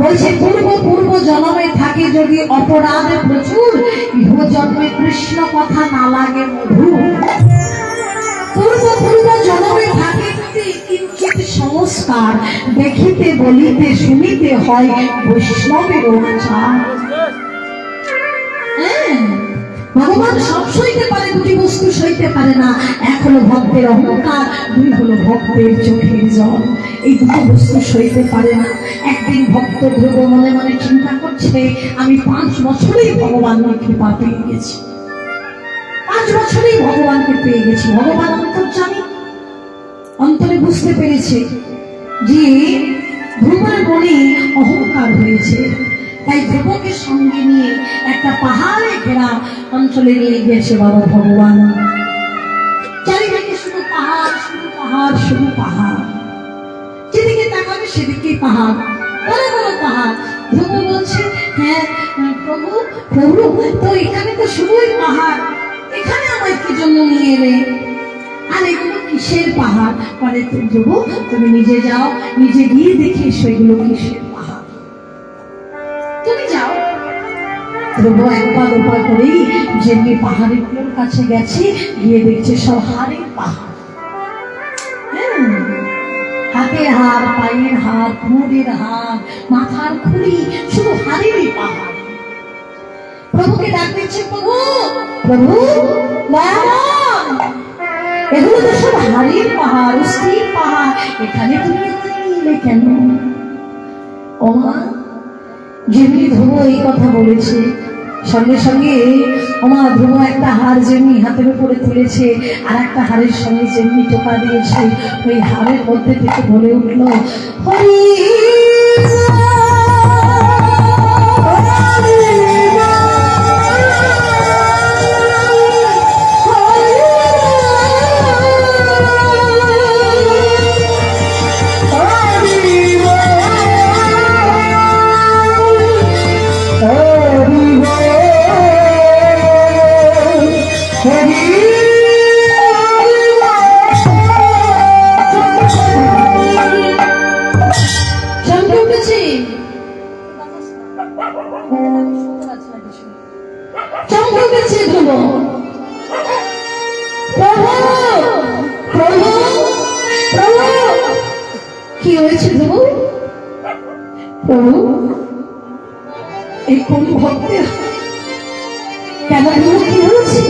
বলছে পূর্ব পূর্ব জন্মে থাকে যদি অপরাধ প্রচুর, ইহ জন্মে কৃষ্ণ কথা না লাগে মধু। পূর্ব পূর্ব জন্মে থাকে যদি কিঞ্চিত সংস্কার, দেখিতে বলিতে শুনিতে হয় বৈষ্ণবের আচার। ভগবান সব সইতে পারে, দুটি বস্তু সইতে পারে না। এক হলো ভক্তের অহংকার, দুই হলো ভক্তের চোখের জল। এই দুটো বস্তু সইতে পারে না। একদিন ভক্ত ধ্রুব মনে মনে চিন্তা করছে, আমি 5 বছরেই ভগবানের কৃপা পেয়ে গেছি, 5 বছরেই ভগবানকে পেয়ে গেছি। ভগবান অন্তর্যামী, অন্তরে বুঝতে পেরেছে যে ধ্রুবের মনে অহংকার হয়েছে। তাই ধ্রুবকে সঙ্গে নিয়ে একটা পাহাড়ে ঘেরা অঞ্চলে নিয়ে গিয়েছে বাবা ভগবান। চারিদিকে শুধু পাহাড়, শুধু পাহাড়, শুধু পাহাড়, যেদিকে তাকাবে সেদিকে পাহাড়, বড় বড় পাহাড়। ধ্রুব বলছে, হ্যাঁ প্রভু প্রভু, তো এখানে তো শুধুই পাহাড়, এখানে আমায় কি জন্য নিয়ে এলে? আর এগুলো কিসের পাহাড়? মানে ধ্রুব তুমি নিজে যাও, নিজে গিয়ে দেখে সেগুলো কিসের পাহাড়, তুমি যাও। ধ্রুব একবার ওপর করেই যেমনি পাহাড়ের কাছে গেছে, গিয়ে দেখছে সব হাড়ের পাহাড়। হাতের হাড়, পায়ের হাড়, কোমরের হাড়, মাথার খুলি, শুধু হাড়েরই পাহাড়। প্রভুকে ডাক দিচ্ছে, প্রভু প্রভু এগুলো তো সব হাড়ের পাহাড়, অস্থির পাহাড়, এখানে তুমি এলে কেন? ওমা যেমনি ধ্রুব এই কথা বলেছে, সঙ্গে সঙ্গে ওমা ধ্রুব একটা হাড় যেমনি হাতের উপরে তুলেছে, আর একটা হাড়ের সঙ্গে যেমনি টোকা দিয়েছে, ওই হাড়ের মধ্যে থেকে বলে উঠলো, হরি কি হয়েছে ধ্রুব? প্রভু এই কোন ভক্তের কেন কি হয়েছে?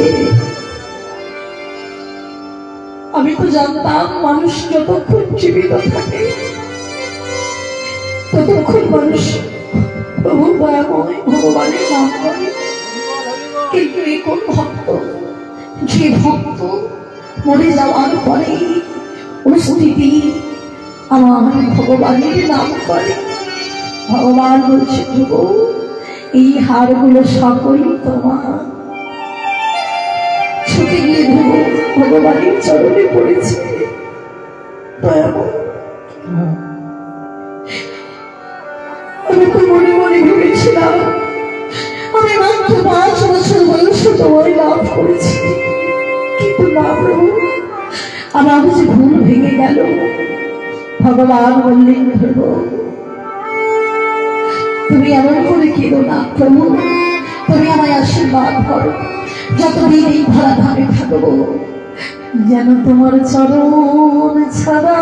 আমি তো জানতাম মানুষ যতক্ষণ জীবিত থাকে ততক্ষণ মানুষ প্রভু দয়াময় ভগবানের নাম করে, কিন্তু এই কোন ভক্ত, যে ভক্ত মরে যাওয়ার পরে অস্তিত্ব আমার ভগবানের নাম করে। ভগবান বলছে, ধ্রুব এই হাড়গুলো সকলই তোমার। ছুটে গিয়ে ধ্রুব ভগবানের চরণে পড়েছে, দয়াময় আমি তো মনে মনে ভেবেছিলাম আমি মাত্র 5 বছর বয়সে তোমায় লাভ করেছি, কিন্তু না প্রভু, আমার যে ভুল ভেঙে গেল। ভগবান বললেন, ধ্রুব তুমি এমন করে কেঁদো না, প্রভু তুমি আমায় আশীর্বাদ করো, যতদিন এই ধরা ধামে থাকবো যেন তোমার চরণ ছাড়া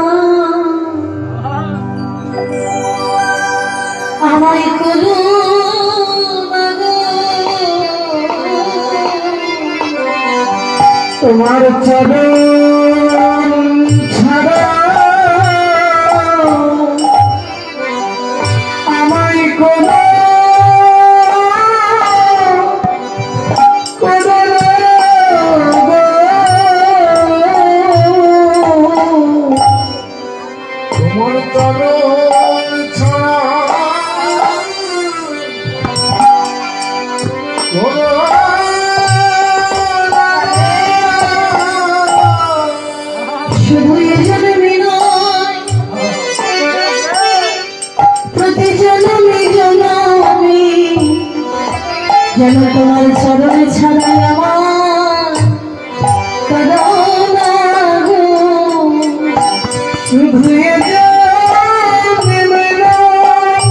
আমায় করো তোমার চরণ ছাড়া আমায় করো তোমার চরণ ছাড়া শুধু জন্মে নয়, প্রতি জন্মে জন্মে যেন তোমার চরণ ছাড়া আমার করো না গো। শুধু জন্মে নয়,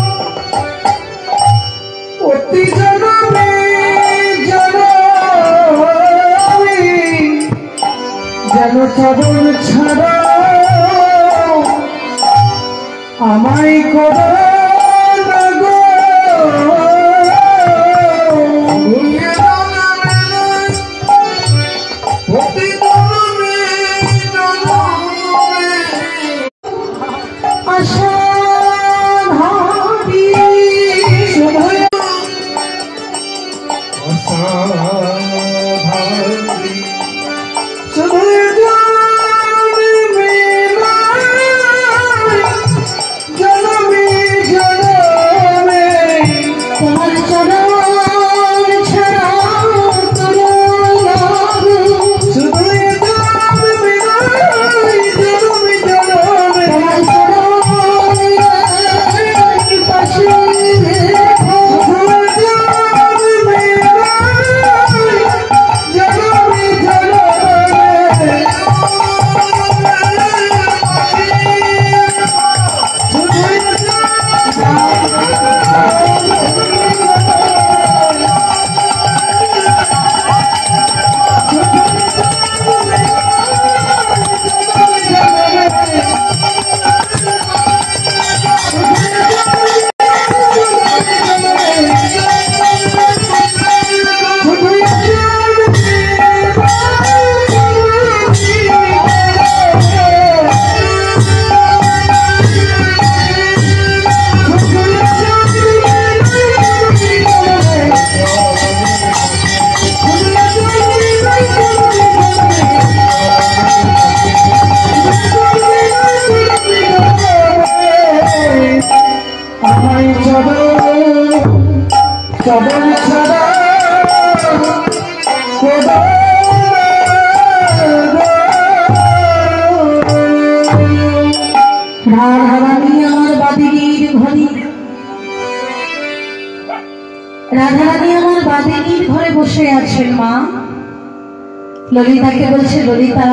চরণ ছাড়া আমায় করো না গো আশা ভাবি তোমার চরণ ছাড়া করো না গো। তোমার চরণ পাশে রেখো। চরণ ছাড়া রাধারানী আমার বাদিনীর ঘরে, রাধারানী আমার বাদিনীর ঘরে বসে আছেন মা। ললিতাকে বলছে, ললিতা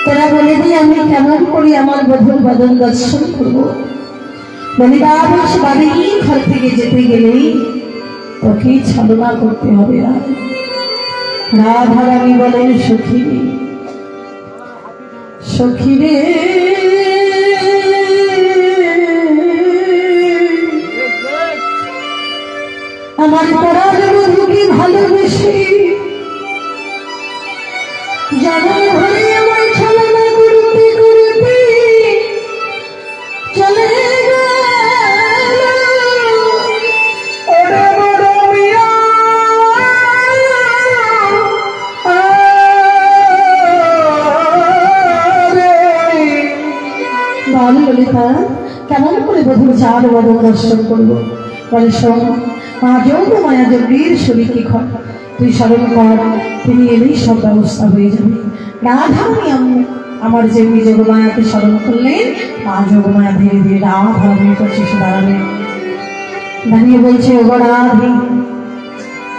তোরা বলে দি আমি কেমন করি আমার বধূর বদন দর্শন করবো। ললিতা বলছে, বাদিনীর ঘর থেকে যেতে গেলেই তোকে ছলনা করতে হবে। রাধারানী বলেন, সখী সখী রে আমার পরার বধূকে ভালোবেসে জানা ঘরে আমার ছলনা করতে করতে চলে ললিতা কেমন করে বধূর চার বদন দর্শন করবো? বলে, শোন মা যোগ মায়া যোগীর শরীরকে ঘর তুই স্মরণ কর, তিনি এলেই সব ব্যবস্থা হয়ে যাবে। রাধারানী আমার যে যোগ মায়াকে স্মরণ করলেন, মা যোগ মায়া ধীরে ধীরে রাধারানীর কাছে এসে দাঁড়ালেন। দাঁড়িয়ে বলছে, ও রাধে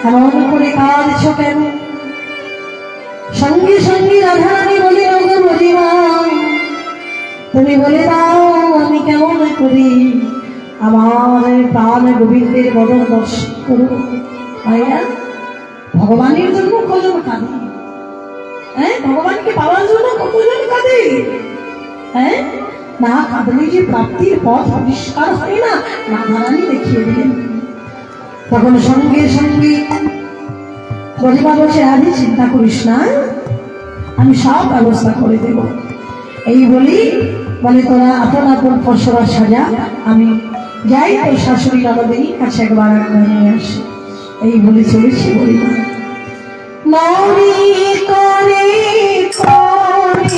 এমন করে কাঁদছ কেন? সঙ্গে সঙ্গে রাধারানী বলে, ওগো বলিমা তুমি বলে দাও আমি কেমন করি আমার প্রাণ গোবিন্দের বদন দর্শন করব। ভগবানের জন্য কজন কাঁদে, হ্যাঁ ভগবানকে পাওয়ার জন্য কতজন কাঁদে, হ্যাঁ না কাঁদলে যে প্রাপ্তির পথ আবিষ্কার হয় না, রাধারানী দেখিয়ে দিলেন। তখন সঙ্গে সঙ্গে বলিমা বসে, আদি চিন্তা করিস না, আমি সব ব্যবস্থা করে দেব। এই বলি বলে, তোরা আপন আপন পরশরা সাজা, আমি যাই তোর শাশুড়ি ননদিনীর কাছে একবার নিয়ে আসি। এই বলে চলেছি বলিমা। নারী করে করে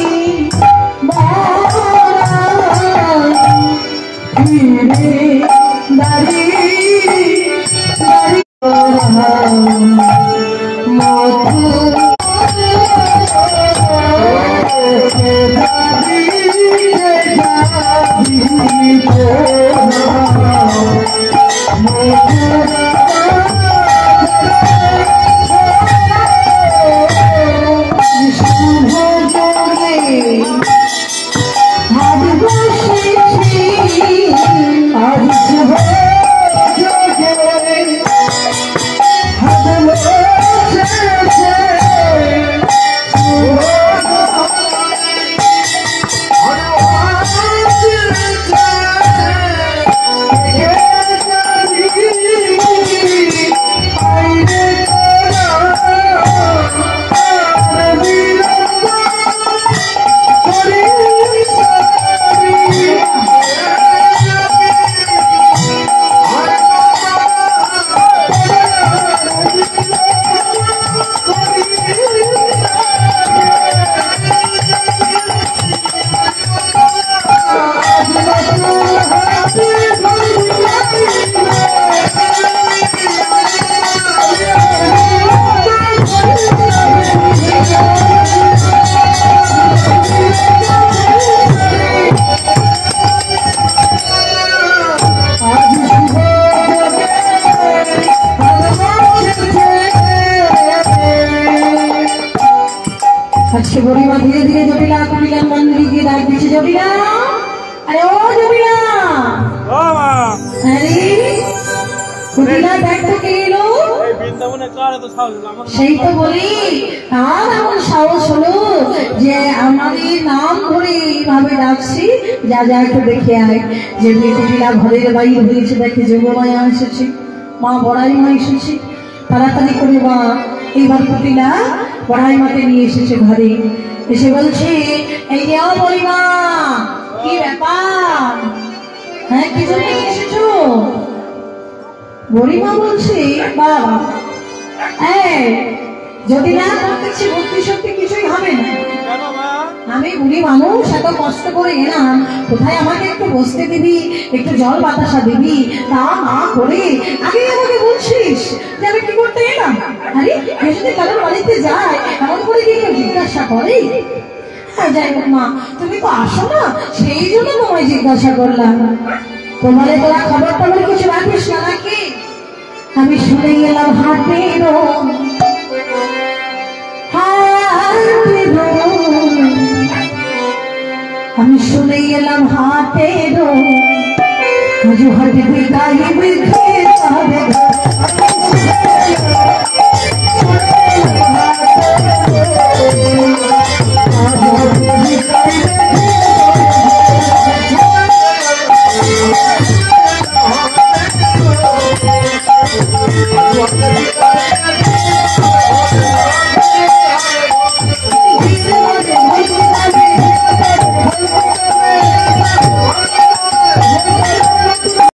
জবিনা, আরে ও জবিনা, আরে কুটিলা দেখ তো কে এলো। সেই তো বলি, আর এমন সাহস হলো যে আমাদের নাম ধরে এইভাবে ডাকছি, যা যা একটু দেখে আয়। যেমনি কুটিলা ঘরের বাইরে হয়েছে, দেখে যোগমায়া এসেছে, মা বড়াই মা এসেছে, তাড়াতাড়ি করে মা এইবার কুটিলা বড়াই মাকে নিয়ে এসেছে ঘরে। এসে বলছে, এই যে বলিমা, কি ব্যাপার, হ্যাঁ কি জন্য এসেছো? বুড়িমা বলছে, বাবা যদি না করতেছি ভক্তি সত্যি কিছুই হবে না। আমি বুড়ি মানুষ, এত কষ্ট করে এলাম, কোথায় আমাকে একটু বসতে দিবি, একটু জল বাতাসা দিবি, তা না করে আগে আমাকে বলছিস যে আমি কি করতে এলাম। আরে এ যদি কারোর বাড়িতে যায় এমন করে কি কেউ জিজ্ঞাসা করে? যাই হোক মা, তুমি তো আসো না, সেই জন্য তোমায় জিজ্ঞাসা করলাম। তোমারে তোরা খবর টবর কিছু রাখিস না নাকি? আমি শুনে গেলাম হাটের আমি শুনে গেলাম হাটের হাটে বিদায় বৃদ্ধ